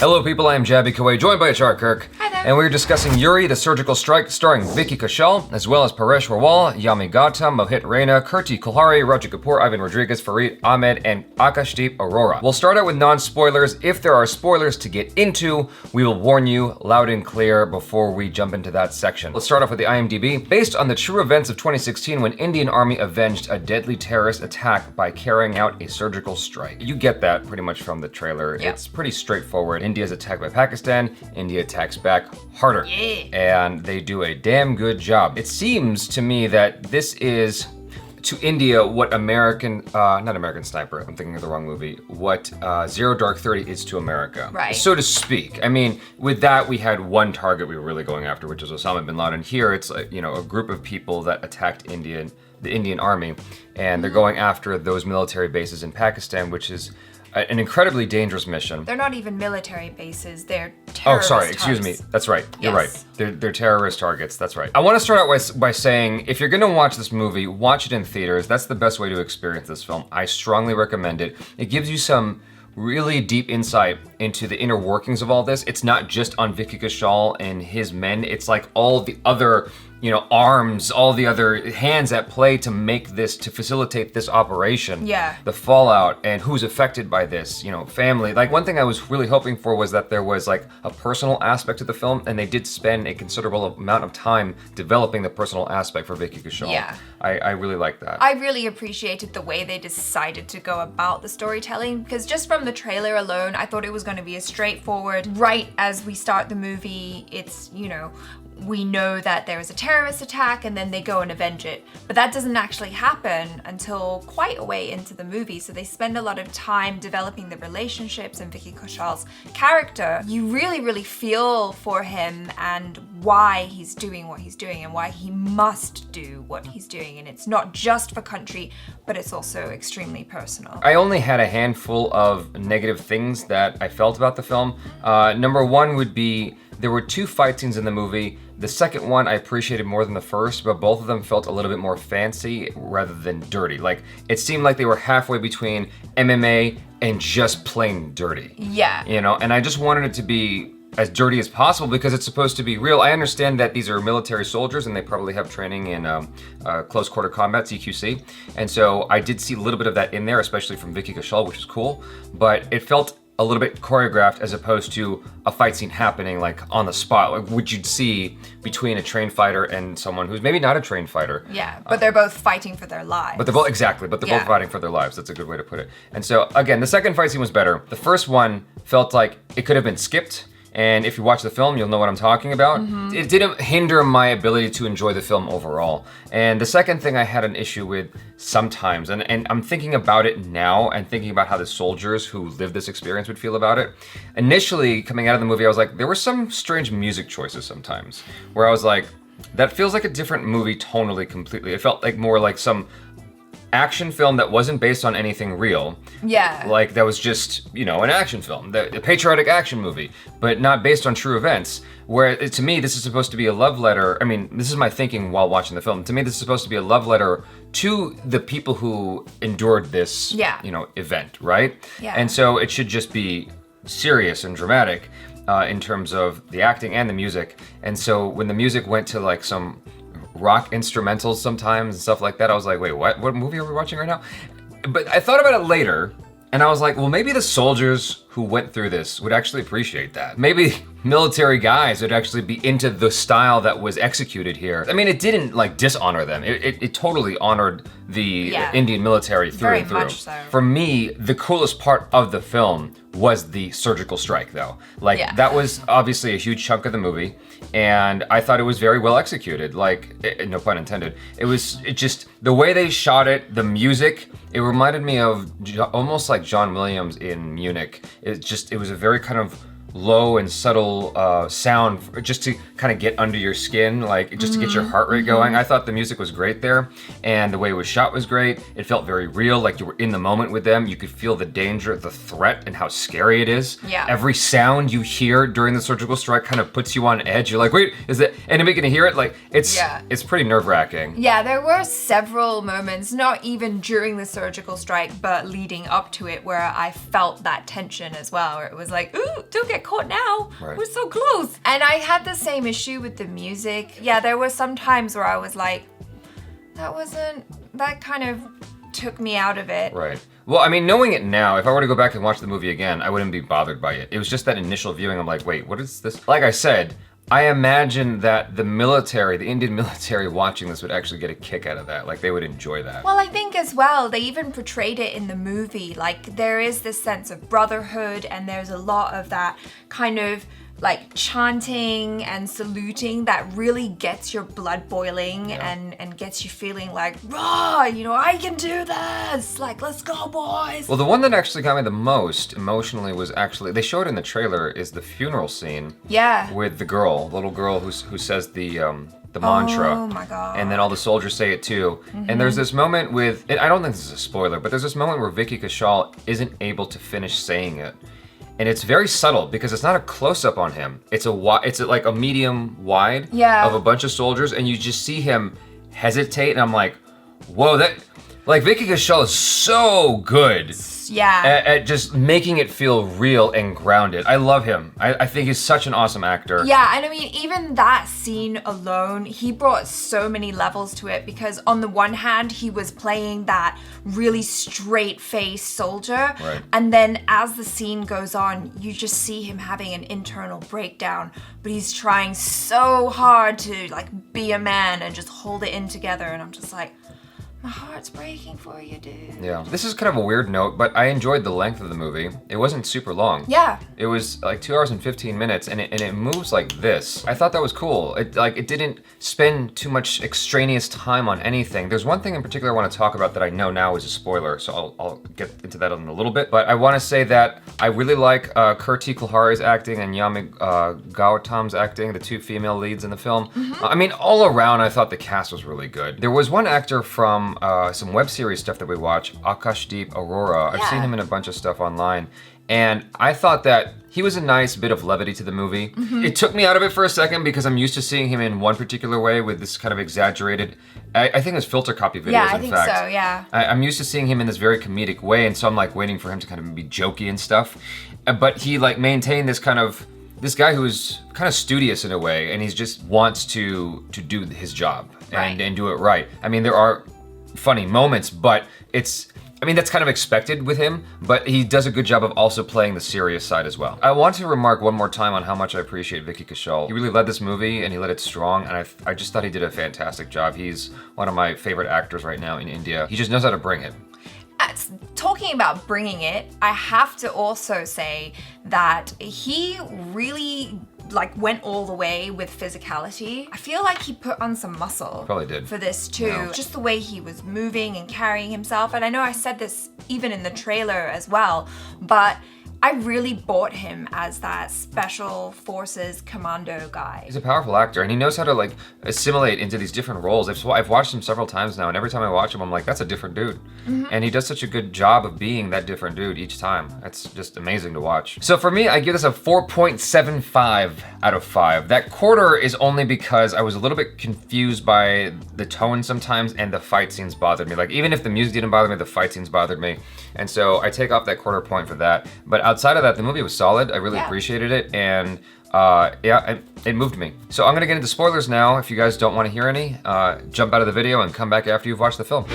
Hello people, I am Jaby KOAY, joined by ACHARA KIRK. Hi there. And we're discussing URI, the Surgical Strike, starring Vicky Kaushal, as well as Paresh Rawal, Yami Gautam, Mohit Raina, Kirti Kulhari, Raju Kapoor, Ivan Rodriguez, Fareed Ahmed, and Akashdeep Arora. We'll start out with non-spoilers. If there are spoilers to get into, we will warn you loud and clear before we jump into that section. Let's start off with the IMDb. Based on the true events of 2016 when Indian Army avenged a deadly terrorist attack by carrying out a surgical strike. You get that pretty much from the trailer. Yep. It's pretty straightforward. India's attacked by Pakistan, India attacks back harder. Yeah. And they do a damn good job. It seems to me that this is to India what not American Sniper, I'm thinking of the wrong movie, what Zero Dark 30 is to America. Right. So to speak. I mean, with that we had one target we were really going after, which was Osama bin Laden. Here it's like, you know, a group of people that attacked the Indian Army, and they're going after those military bases in Pakistan, which is an incredibly dangerous mission. They're not even military bases, they're terrorist Excuse me. That's right. You're Yes. right. They're terrorist targets. That's right. I want to start out by saying, if you're going to watch this movie, watch it in theaters. That's the best way to experience this film. I strongly recommend it. It gives you some really deep insight into the inner workings of all this. It's not just on Vicky Kaushal and his men. It's like all the other, you know, arms, all the other hands at play to make this, to facilitate this operation. Yeah. The fallout and who's affected by this, you know, family. Like, one thing I was really hoping for was that there was like a personal aspect to the film, and they did spend a considerable amount of time developing the personal aspect for Vicky Kaushal. Yeah. I really like that. I really appreciated the way they decided to go about the storytelling, because just from the trailer alone, I thought it was going to be a straightforward, right as we start the movie, it's, you know, we know that there is a terrorist attack and then they go and avenge it. But that doesn't actually happen until quite a way into the movie. So they spend a lot of time developing the relationships and Vicky Kaushal's character. You really, really feel for him and why he's doing what he's doing and why he must do what he's doing. And it's not just for country, but it's also extremely personal. I only had a handful of negative things that I felt about the film. Number one would be, there were two fight scenes in the movie. The second one I appreciated more than the first, but both of them felt a little bit more fancy rather than dirty. Like, it seemed like they were halfway between MMA and just plain dirty. Yeah. You know, and I just wanted it to be as dirty as possible because it's supposed to be real. I understand that these are military soldiers and they probably have training in close quarter combat, CQC. And so I did see a little bit of that in there, especially from Vicky Kaushal, which is cool. But it felt a little bit choreographed as opposed to a fight scene happening like on the spot, like what you'd see between a trained fighter and someone who's maybe not a trained fighter. Yeah, but they're both fighting for their lives. But they're both both fighting for their lives. That's a good way to put it. And so again, the second fight scene was better. The first one felt like it could have been skipped. And if you watch the film, you'll know what I'm talking about. Mm-hmm. It didn't hinder my ability to enjoy the film overall. And the second thing I had an issue with sometimes, and I'm thinking about it now and thinking about how the soldiers who lived this experience would feel about it. Initially, coming out of the movie, I was like, there were some strange music choices sometimes where I was like, that feels like a different movie tonally completely. It felt like more like some action film that wasn't based on anything real. Yeah. Like that was just, you know, an action film, the patriotic action movie, but not based on true events. Where to me, this is supposed to be a love letter. I mean, this is my thinking while watching the film. To me, this is supposed to be a love letter to the people who endured this, you know, event, right? Yeah. And so it should just be serious and dramatic in terms of the acting and the music. And so when the music went to like some rock instrumentals sometimes and stuff like that, I was like, wait, what movie are we watching right now? But I thought about it later and I was like, well, maybe the soldiers who went through this would actually appreciate that. Maybe military guys would actually be into the style that was executed here. I mean, it didn't like dishonor them. It totally honored the Indian military through and through. Very much so. For me, the coolest part of the film was the surgical strike though. Like that was obviously a huge chunk of the movie and I thought it was very well executed. Like, no pun intended. It just, the way they shot it, the music, it reminded me of almost like John Williams in Munich. It was a very kind of low and subtle sound just to kind of get under your skin, like just to get your heart rate going. I thought the music was great there and the way it was shot was great. It felt very real, like you were in the moment with them. You could feel the danger, the threat, and how scary it is. Yeah. Every sound you hear during the surgical strike kind of puts you on edge. You're like, wait, is the enemy gonna hear it? Like, it's pretty nerve-wracking. Yeah, there were several moments, not even during the surgical strike, but leading up to it, where I felt that tension as well, where it was like, ooh, don't get get caught now. Right. We're so close. And I had the same issue with the music. Yeah, there were some times where I was like, that kind of took me out of it. Right. Well, I mean, knowing it now, if I were to go back and watch the movie again, I wouldn't be bothered by it. It was just that initial viewing, I'm like, wait, what is this? Like I said, I imagine that the military, the Indian military watching this would actually get a kick out of that. Like, they would enjoy that. Well, I think as well, they even portrayed it in the movie. Like, there is this sense of brotherhood, and there's a lot of that kind of like chanting and saluting that really gets your blood boiling and gets you feeling like, rah, you know, I can do this. Like, let's go, boys. Well, the one that actually got me the most emotionally was actually, they showed in the trailer, is the funeral scene. Yeah. With the girl, the little girl who says the mantra. Oh my god. And then all the soldiers say it too. And there's this moment with, I don't think this is a spoiler, but there's this moment where Vicky Kaushal isn't able to finish saying it. And it's very subtle because it's not a close-up on him. It's like a medium wide of a bunch of soldiers, and you just see him hesitate, and I'm like, whoa, like Vicky Kaushal is so good. At just making it feel real and grounded. I love him. I think he's such an awesome actor. Yeah, and I mean, even that scene alone, he brought so many levels to it because on the one hand, he was playing that really straight-faced soldier. Right. And then as the scene goes on, you just see him having an internal breakdown, but he's trying so hard to like be a man and just hold it in together. And I'm just like, my heart's breaking for you, dude. Yeah. This is kind of a weird note, but I enjoyed the length of the movie. It wasn't super long. Yeah. It was like 2 hours and 15 minutes, and it moves like this. I thought that was cool. It didn't spend too much extraneous time on anything. There's one thing in particular I want to talk about that I know now is a spoiler, so I'll get into that in a little bit. But I want to say that I really like Kirti Kulhari's acting and Yami Gautam's acting, the two female leads in the film. I mean, all around, I thought the cast was really good. There was one actor from some web series stuff that we watch, Akashdeep Aurora. I've seen him in a bunch of stuff online, and I thought that he was a nice bit of levity to the movie. It took me out of it for a second because I'm used to seeing him in one particular way with this kind of exaggerated, I think it was filter copy videos, Yeah, I think so, yeah. I'm used to seeing him in this very comedic way, and so I'm like waiting for him to kind of be jokey and stuff. But he like maintained this kind of, this guy who is kind of studious in a way, and he just wants to do his job and do it right. I mean, there are funny moments, but that's kind of expected with him, but he does a good job of also playing the serious side as well. I want to remark one more time on how much I appreciate Vicky Kaushal. He really led this movie, and he led it strong, and I just thought he did a fantastic job. He's one of my favorite actors right now in India. He just knows how to bring it. Talking about bringing it, I have to also say that he really like went all the way with physicality. I feel like he put on some muscle. Probably did. For this too. Yeah. Just the way he was moving and carrying himself. And I know I said this even in the trailer as well, but I really bought him as that special forces commando guy. He's a powerful actor, and he knows how to like assimilate into these different roles. I've watched him several times now, and every time I watch him, I'm like, that's a different dude. And he does such a good job of being that different dude each time. It's just amazing to watch. So for me, I give this a 4.75 out of 5. That quarter is only because I was a little bit confused by the tone sometimes, and the fight scenes bothered me. Like, even if the music didn't bother me, the fight scenes bothered me. And so I take off that quarter point for that. But outside of that, the movie was solid. I really appreciated it, and it moved me. So I'm gonna get into spoilers now. If you guys don't want to hear any, jump out of the video and come back after you've watched the film.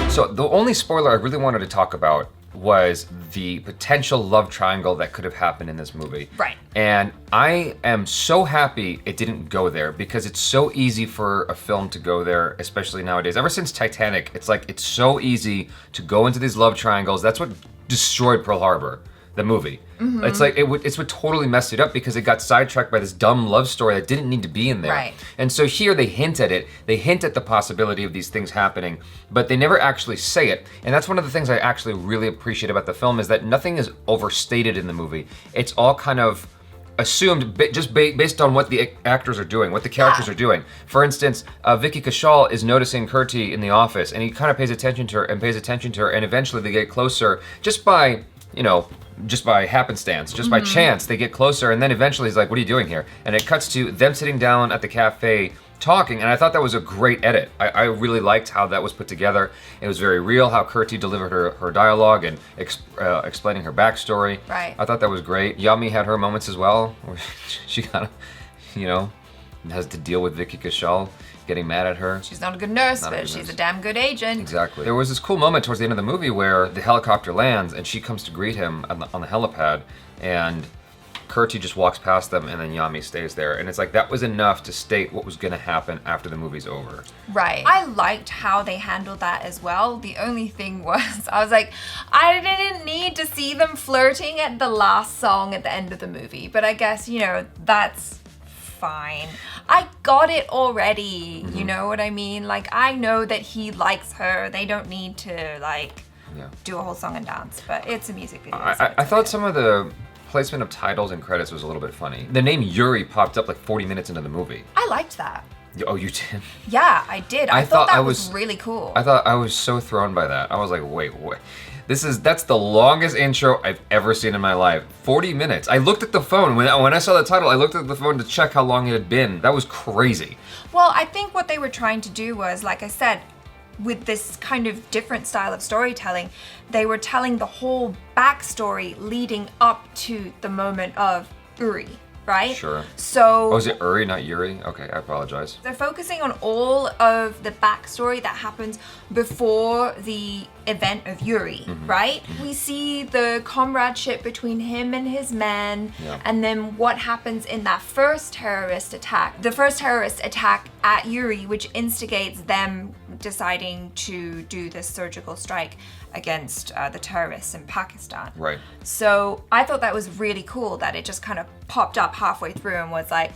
So the only spoiler I really wanted to talk about was the potential love triangle that could have happened in this movie. Right. And I am so happy it didn't go there, because it's so easy for a film to go there, especially nowadays. Ever since Titanic, it's like it's so easy to go into these love triangles. That's what destroyed Pearl Harbor, the movie. It's like it's what totally messed it up, because it got sidetracked by this dumb love story that didn't need to be in there. Right. And so here they hint at it. They hint at the possibility of these things happening, but they never actually say it. And that's one of the things I actually really appreciate about the film, is that nothing is overstated in the movie. It's all kind of assumed based on what the actors are doing, what the characters are doing. For instance, Vicky Kaushal is noticing Kirti in the office, and he kind of pays attention to her, and eventually they get closer just by happenstance, just by chance, they get closer, and then eventually he's like, what are you doing here? And it cuts to them sitting down at the cafe talking, and I thought that was a great edit. I really liked how that was put together. It was very real how Kirti delivered her dialogue and explaining her backstory. Right. I thought that was great. Yami had her moments as well, where she kind of, you know, has to deal with Vicky Kaushal getting mad at her. She's not a good nurse, but she's a damn good agent. Exactly. There was this cool moment towards the end of the movie where the helicopter lands and she comes to greet him on the helipad, and Kirti just walks past them, and then Yami stays there. And it's like, that was enough to state what was going to happen after the movie's over. Right. I liked how they handled that as well. The only thing was, I was like, I didn't need to see them flirting at the last song at the end of the movie. But I guess, you know, that's fine. I got it already. You know what I mean? Like, I know that he likes her. They don't need to, like, do a whole song and dance. But it's a music video. I thought some of the placement of titles and credits was a little bit funny. The name Yuri popped up like 40 minutes into the movie. I liked that. Oh, you did? Yeah, I did. I thought that was really cool. I was so thrown by that. I was like, wait. That's the longest intro I've ever seen in my life. 40 minutes. I looked at the phone. When I saw the title, I looked at the phone to check how long it had been. That was crazy. Well, I think what they were trying to do was, like I said, with this kind of different style of storytelling, they were telling the whole backstory leading up to the moment of Uri, right? Sure. So... Oh, is it Uri, not Yuri? Okay, I apologize. They're focusing on all of the backstory that happens before the event of Yuri, right? We see the comradeship between him and his men, and then what happens in that first terrorist attack. The first terrorist attack at Yuri, which instigates them deciding to do this surgical strike against the terrorists in Pakistan. Right. So I thought that was really cool that it just kind of popped up halfway through and was like,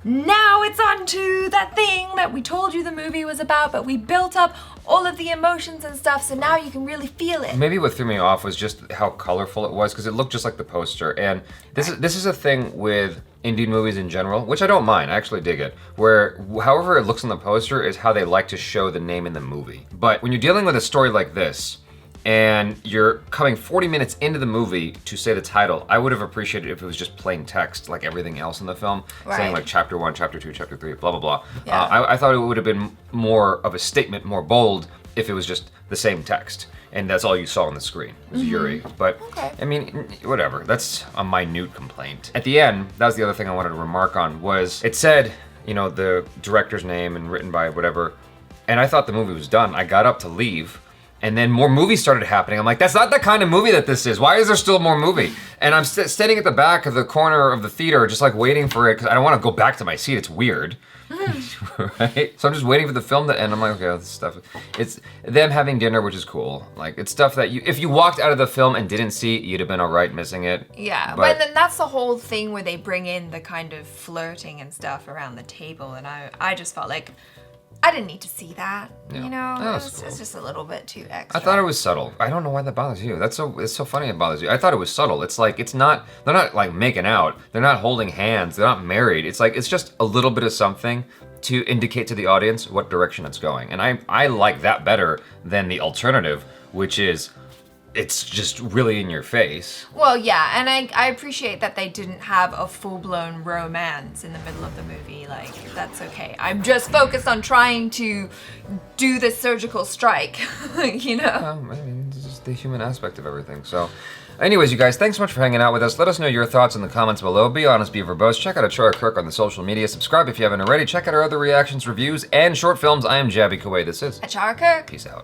now it's on to that thing that we told you the movie was about, but we built up all of the emotions and stuff, so now you can really feel it. Maybe what threw me off was just how colorful it was, because it looked just like the poster. And this is a thing with indie movies in general, which I don't mind. I actually dig it. Where however it looks on the poster is how they like to show the name in the movie. But when you're dealing with a story like this, and you're coming 40 minutes into the movie to say the title, I would have appreciated if it was just plain text, like everything else in the film, saying like chapter 1, chapter 2, chapter 3, blah, blah, blah. Yeah. I thought it would have been more of a statement, more bold, if it was just the same text. And that's all you saw on the screen, was Yuri. But, I mean, whatever. That's a minute complaint. At the end, that was the other thing I wanted to remark on, was it said, you know, the director's name and written by whatever, and I thought the movie was done. I got up to leave, and then more movies started happening. I'm like, that's not the kind of movie that this is. Why is there still more movie? And I'm standing at the back of the corner of the theater, just like waiting for it, because I don't want to go back to my seat. It's weird. Right? So I'm just waiting for the film to end. I'm like, okay, this stuff. It's them having dinner, which is cool. Like, it's stuff that if you walked out of the film and didn't see it, you'd have been all right missing it. Yeah, but then that's the whole thing where they bring in the kind of flirting and stuff around the table, and I just felt like I didn't need to see that. You know, it's just a little bit too extra. I thought it was subtle. I don't know why that bothers you. It's so funny it bothers you. I thought it was subtle. It's like, they're not like making out. They're not holding hands. They're not married. It's like, it's just a little bit of something to indicate to the audience what direction it's going. And I like that better than the alternative, which is, it's just really in your face. Well, yeah, and I appreciate that they didn't have a full-blown romance in the middle of the movie. Like, that's okay. I'm just focused on trying to do this surgical strike, you know? I mean, it's just the human aspect of everything. So, anyways, you guys, thanks so much for hanging out with us. Let us know your thoughts in the comments below. Be honest, be verbose. Check out ACHARA KIRK on the social media. Subscribe if you haven't already. Check out our other reactions, reviews, and short films. I am Jaby KOAY. This is ACHARA KIRK. Peace out.